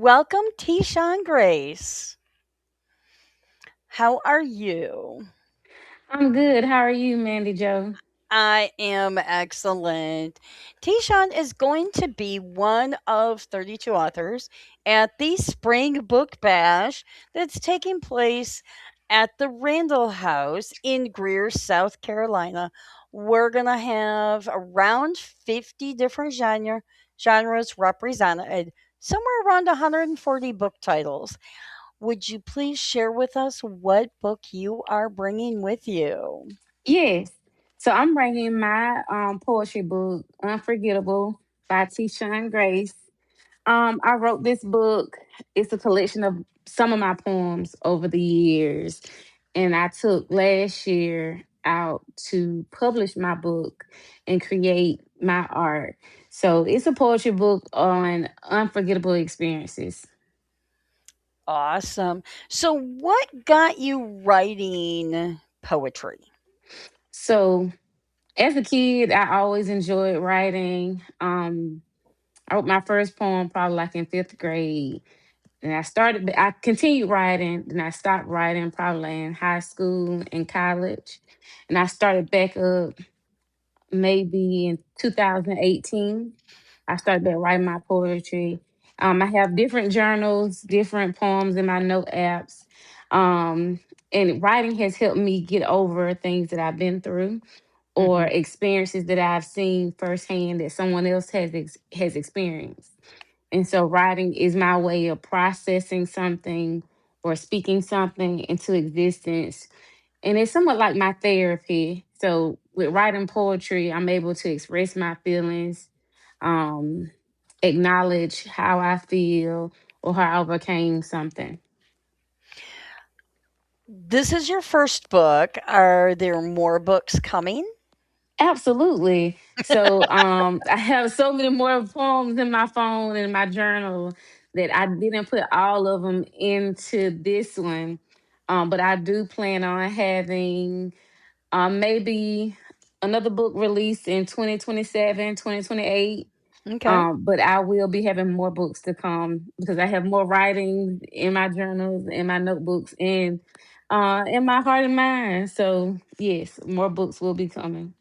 Welcome, Tisha Grace. How are you? I'm good. How are you, Mandy Joe? I am excellent. Tishan is going to be one of 32 authors at the Spring Book Bash that's taking place at the Randall House in Greer, South Carolina. We're going to have around 50 different genres represented, somewhere around 140 book titles. Would you please share with us what book you are bringing with you? Yes. So I'm bringing my poetry book, Unforgettable by Shun Grace. I wrote this book. It's a collection of some of my poems over the years. And I took last year out to publish my book and create my art. So it's a poetry book on unforgettable experiences. Awesome. So, what got you writing poetry? So as a kid, I always enjoyed writing. I wrote my first poem probably like in fifth grade. And I continued writing, then I stopped writing probably in high school and college. And I started back up maybe in 2018. I started back writing my poetry. I have different journals, different poems in my note apps. Um, and writing has helped me get over things that I've been through or Hmm. experiences that I've seen firsthand that someone else has experienced. And so writing is my way of processing something or speaking something into existence. And it's somewhat like my therapy. So with writing poetry, I'm able to express my feelings, um, acknowledge how I feel or how I overcame something. This is your first book. Are there more books coming? Absolutely. So I have so many more poems in my phone and my journal that I didn't put all of them into this one. But I do plan on having maybe another book released in 2027, 2028. Okay. But I will be having more books to come because I have more writings in my journals, in my notebooks, and in my heart and mind. So yes, more books will be coming.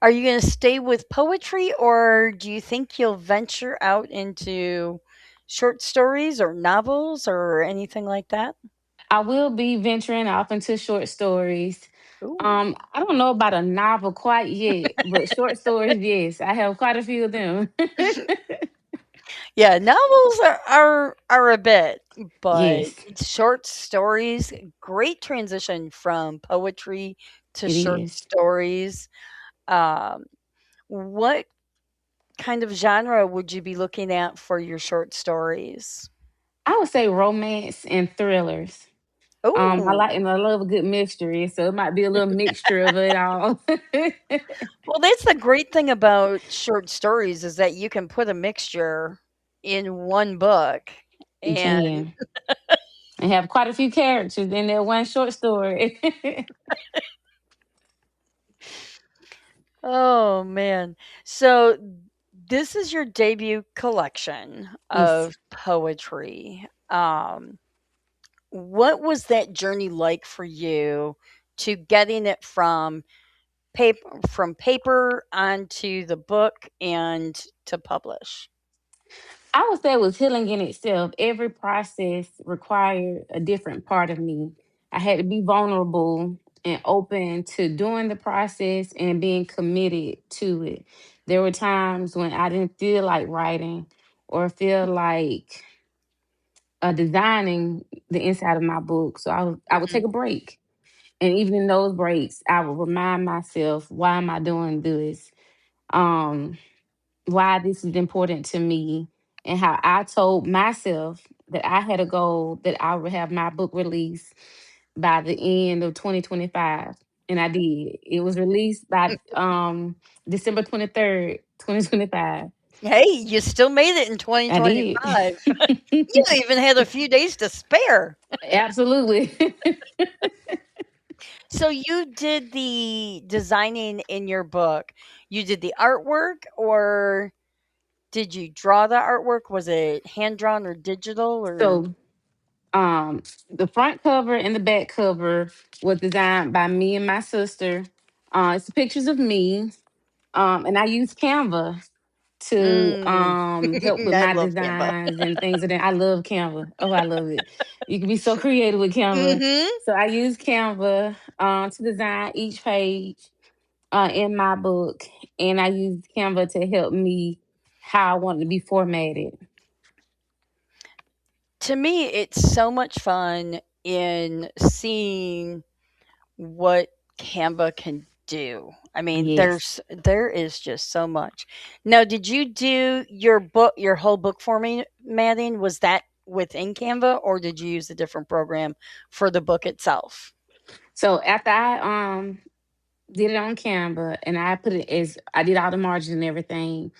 Are you going to stay with poetry or do you think you'll venture out into short stories or novels or anything like that? I will be venturing off into short stories. Ooh. I don't know about a novel quite yet, but short stories, yes, I have quite a few of them. Yeah, novels are a bit, but Yes, short stories, great transition from poetry to it short is. stories. Um, what kind of genre would you be looking at for your short stories? I would say romance and thrillers. Oh, I love a good mystery, so it might be a little mixture of it all. well, that's the great thing about short stories is that you can put a mixture in one book. You And can. And have quite a few characters in that one short story. oh man, so this is your debut collection Yes. of poetry. What was that journey like for you to getting it from paper onto the book and to publish? I would say it was healing in itself. Every process required a different part of me. I had to be vulnerable and open to doing the process and being committed to it. There were times when I didn't feel like writing or feel like designing the inside of my book. So I would Mhm. take a break. And even in those breaks, I would remind myself, why am I doing this? Um, why this is important to me and how I told myself that I had a goal that I would have my book released by the end of 2025. And I did. It was released by December 23rd, 2025. Hey, you still made it in I did. 2025. You even had a few days to spare. Absolutely. So you did the designing in your book. You did the artwork or Did you draw the artwork? Was it hand drawn or digital or So the front cover and the back cover was designed by me and my sister. It's pictures of me. And I use Canva to mm. help with I my love Canva. designs and things of that. I love Canva. Oh, I love it. You can be so creative with Canva. Mhm. So I use Canva to design each page in my book, and I use Canva to help me how I want it to be formatted. To me, it's so much fun in seeing what Canva can do. I mean, Yes. there is just so much. Now, did you do your whole book formatting? Was that within Canva, or did you use a different program for the book itself? So after I did it on Canva and I put it as I did all the margin and everything,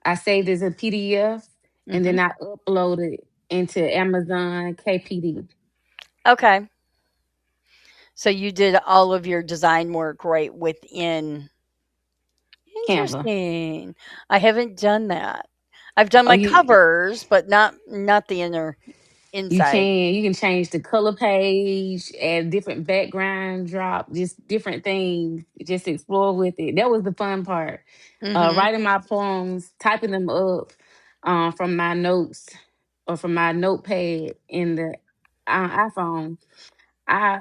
I saved it as a PDF and Hmm. then I uploaded into Amazon KPD Okay, so you did all of your design work right within. Canva. Interesting. I haven't done that. I've done Oh, my you covers, but not the inner you inside. can you can change the color page, add different background drop, just different things. Just explore with it. That was the fun part. Mhm. Writing my poems, typing them up from my notes or from my notepad in the iPhone. I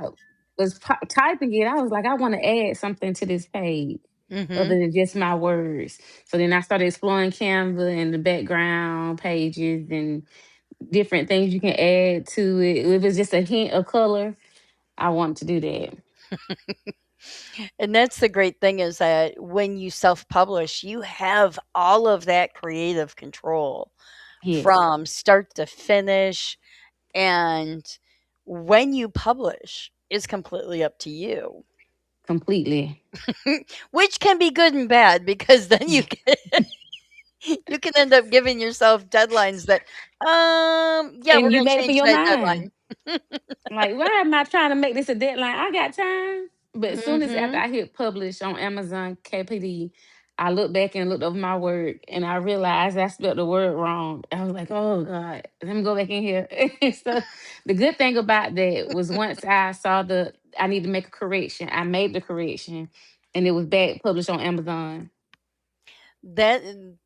was typing it. I was like, I want to add something to this page Mhm. other than just my words. So then I started exploring Canva and the background pages and different things you can add to it. If it's just a hint of color, I want to do that. And that's the great thing is that when you self-publish, you have all of that creative control Yes, from start to finish, and when you publish is completely up to you. completely. Which can be good and bad because then you can end up giving yourself deadlines that yeah, we're And you going to made up in change your that mind. deadline. Like, why am I trying to make this a deadline? I got time. But as soon as after Mhm. I hit publish on Amazon KPD, I looked back and looked over my work and I realized I spelled the word wrong. I was like, oh God, let me go back in here. So the good thing about that was once I saw I need to make a correction, I made the correction and it was back published on Amazon. That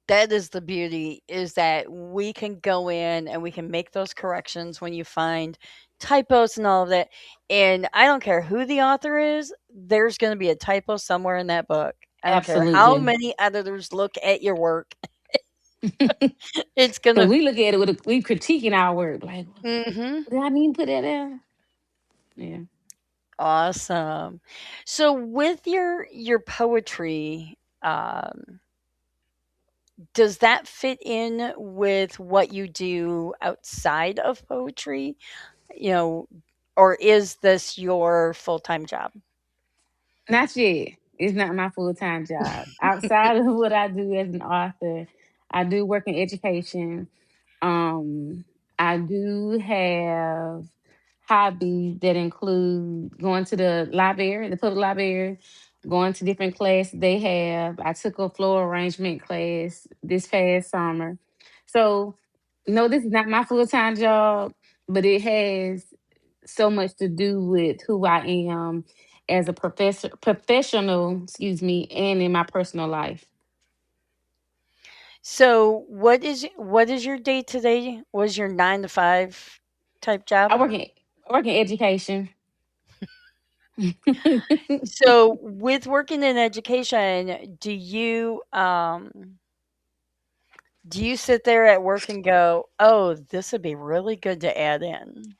that is the beauty is that we can go in and we can make those corrections when you find typos and all of that. And I don't care who the author is, there's going to be a typo somewhere in that book. I don't care how Absolutely. many editors look at your work. It's going Because to. we look at it we critiquing our work. Like, Mhm. did I mean to put that there? Yeah. Awesome. So with your poetry, does that fit in with what you do outside of poetry? You know, or is this your full-time job? Not yet. It's not my full time job. Outside of what I do as an author, I do work in education. Um, I do have hobbies that include going to the library, the public library, going to different classes they have. I took a floor arrangement class this past summer. So, no, this is not my full time job, but it has so much to do with who I am as a professional, excuse me, and in my personal life. So, what is your day today? Was your 9 to 5 type I job? work in I work in education. So, with working in education, do you sit there at work and go, "Oh, this would be really good to add in?"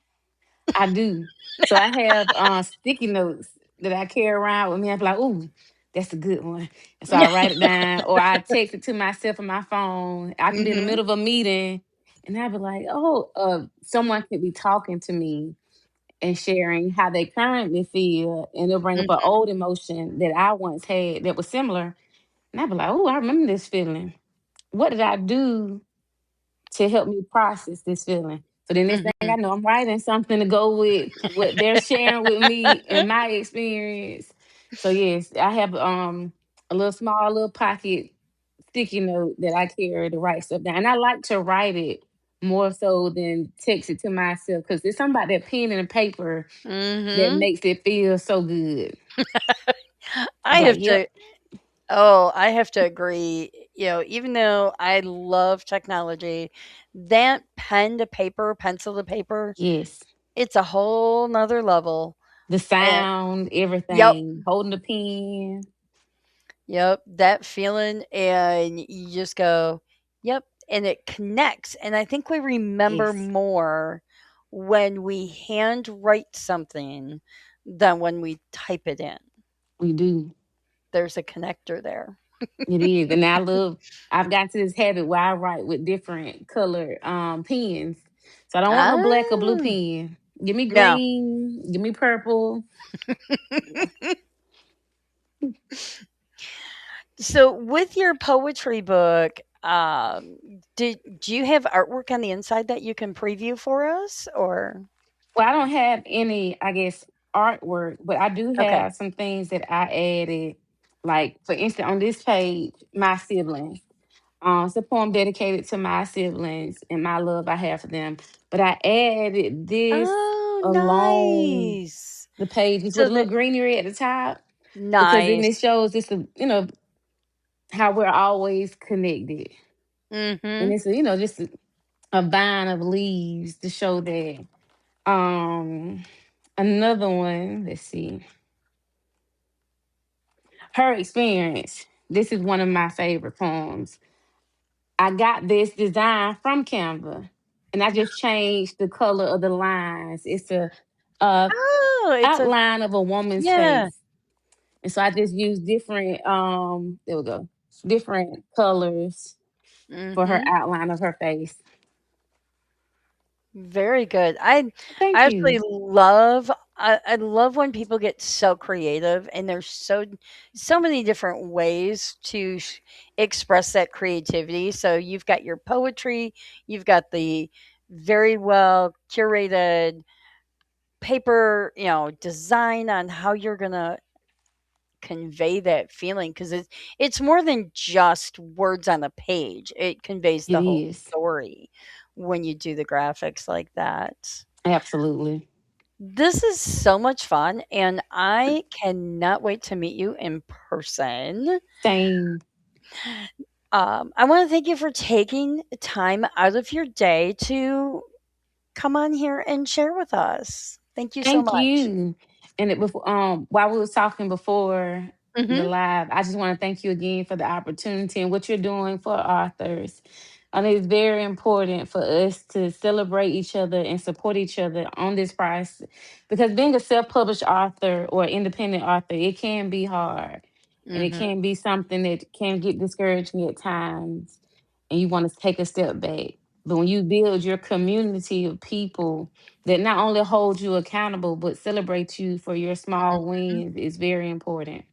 I do. So I have sticky notes that I carry around with me. I'm like, ooh, that's a good one. And so I write it down or I text it to myself on my phone. I can be in the Mhm. middle of a meeting and I'll be like, oh, someone could be talking to me and sharing how they currently feel. And they'll bring up an Mhm. old emotion that I once had that was similar. And I'll be like, oh, I remember this feeling. What did I do to help me process this feeling? So then next thing I Mhm. know, I'm writing something to go with what they're sharing with me and my experience. So yes, I have a little small little pocket sticky note that I carry to write stuff down. And I like to write it more so than text it to myself because it's something about that pen and paper that Mhm. makes it feel so good. I It's like, have yep, to Oh, I have to agree. Even though I love technology, that pen to paper, pencil to paper, yes. it's a whole nother level. The And sound, yep, everything, holding the pen. yep, that feeling, and you just go, yep, and it connects. And I think we remember Yes, more when we hand write something than when we type it in. we do. There's a connector there. It is. And I've gotten to this habit where I write with different color pens. So I don't want no black or blue Ah, pen. Give me no. green, give me purple. So with your poetry book, do you have artwork on the inside that you can preview for us or Well, I don't have any, I guess, artwork, but I do okay. have some things that I added. Like, for instance, on this page, my siblings. It's a poem dedicated to my siblings and my love I have for them. But I added this Oh, along nice. the pages with So a little that greenery at the top because then it nice. shows this, how we're always connected. And Mhm. it's, just a vine of leaves to show that. Um, Another one, let's see, her experience. This is one of my favorite poems. I got this design from Canva, and I just changed the color of the lines. It's a Oh, it's a outline of a woman's yeah. face, and so I just used different. There we go, different colors for her Mhm. outline of her face. Very good. I Thank actually you. I love when people get so creative and there's so many different ways to express that creativity. So you've got your poetry, you've got the very well curated paper, design on how you're going to convey that feeling because it's more than just words on a page. It conveys It the whole is story when you do the graphics like that. absolutely This is so much fun, and I cannot wait to meet you in person. same. I want to thank you for taking time out of your day to come on here and share with us. Thank you so Thank much. you. And it before while we was talking before the Hmm. live, I just want to thank you again for the opportunity and what you're doing for authors. And it's very important for us to celebrate each other and support each other on this price because being a self-published author or independent author, it can be hard. And it Hmm. can be something that can get discouraging at times and you want to take a step back. But when you build your community of people that not only hold you accountable but celebrate you for your small wins is very important.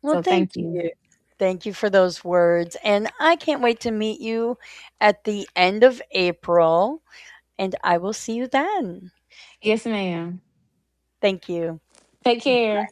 Well, So thank thank you. you. Thank you for those words. And I can't wait to meet you at the end of April, and I will see you then. Yes, ma'am. Thank you. Take care.